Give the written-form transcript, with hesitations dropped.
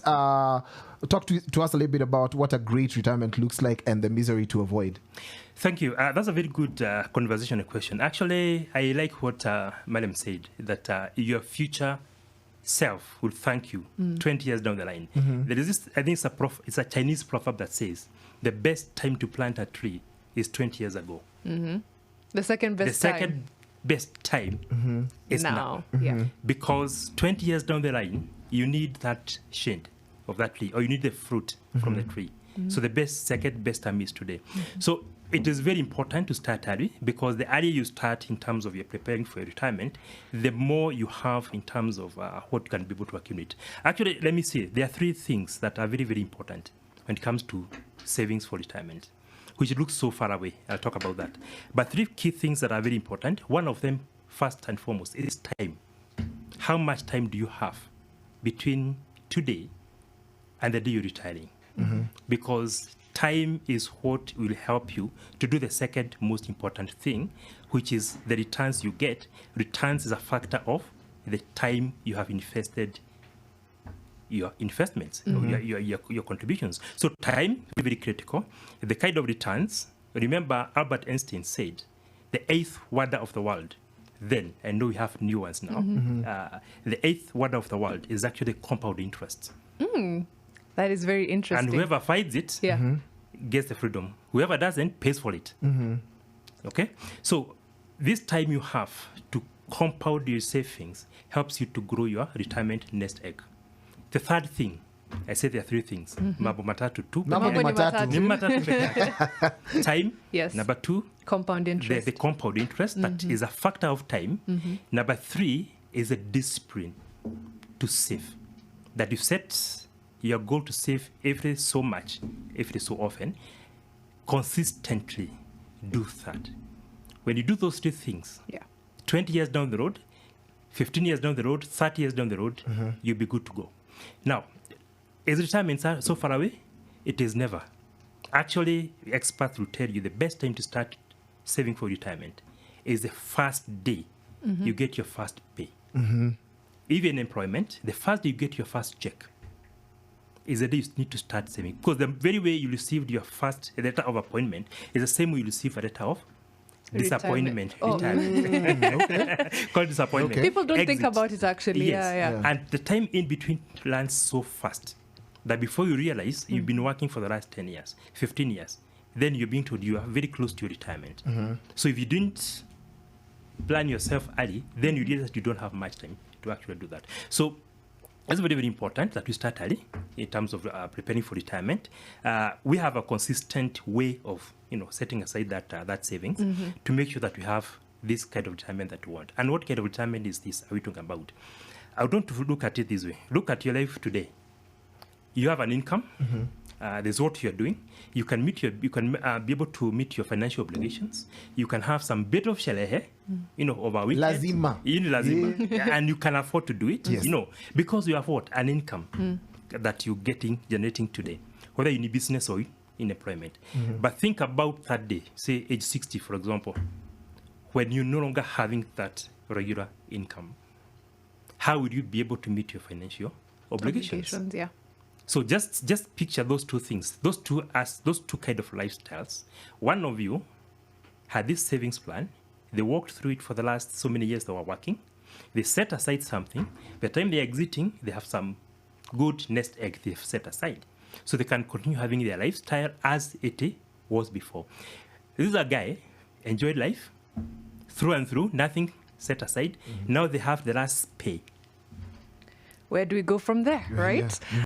talk to us a little bit about what a great retirement looks like and the misery to avoid. Thank you. That's a very good conversational question. Actually, I like what Mariam said, that your future self will thank you 20 years down the line. There is this, I think it's a Chinese proverb that says, the best time to plant a tree is 20 years ago. The second best time is now. Because 20 years down the line, you need that shade of that tree, or you need the fruit from the tree. So the second best time is today. So it is very important to start early, because the earlier you start in terms of your preparing for your retirement, the more you have in terms of what you can be able to accumulate. Actually, let me say, there are three things that are very, very important when it comes to savings for retirement, which looks so far away. I'll talk about that. But three key things that are very important. One of them, first and foremost, is time. How much time do you have between today and the day you're retiring? Because time is what will help you to do the second most important thing, which is the returns you get. Returns is a factor of the time you have invested your investments, your contributions. So time is very critical. The kind of returns, remember Albert Einstein said, the eighth wonder of the world, then, I know we have new ones now, the eighth wonder of the world is actually compound interest. That is very interesting. And whoever finds it gets the freedom. Whoever doesn't pays for it. Okay? So this time you have to compound your savings helps you to grow your retirement nest egg. The third thing, I said there are three things. Mambo matatu tu. Time. Yes. Number two, compound interest. The compound interest, that is a factor of time. Number three is a discipline to save. That you set your goal to save every so much, every so often, consistently do that. When you do those three things, 20 years down the road, 15 years down the road, 30 years down the road, you'll be good to go. Now, is retirement so far away? It is never. Actually, experts will tell you the best time to start saving for retirement is the first day you get your first pay. Even employment, the first day you get your first check is the day you need to start saving. Because the very way you received your first letter of appointment is the same way you receive a letter of disappointment. Retirement. Called disappointment. People don't think about it, actually. Yes. And the time in between lands so fast that before you realize you've been working for the last 10 years, 15 years, then you're being told you are very close to your retirement. So if you didn't plan yourself early, then you realize that you don't have much time to actually do that. So it's very, very important that we start early in terms of preparing for retirement. We have a consistent way of, setting aside that savings to make sure that we have this kind of retirement that we want. And what kind of retirement is this? Are we talking about? I would want to look at it this way. Look at your life today. You have an income. There's what you're doing. You can be able to meet your financial obligations. You can have some bit of shalehe, over a weekend. Lazima. And you can afford to do it, because you have what? An income that you're generating today, whether you're in business or in employment. But think about that day, say age 60, for example, when you're no longer having that regular income. How will you be able to meet your financial obligations? So just picture those two things, those two kind of lifestyles. One of you had this savings plan. They walked through it for the last so many years they were working. They set aside something. By the time they're exiting, they have some good nest egg they've set aside. So they can continue having their lifestyle as it was before. This is a guy, enjoyed life, through and through, nothing set aside. Now they have the last pay. Where do we go from there, right?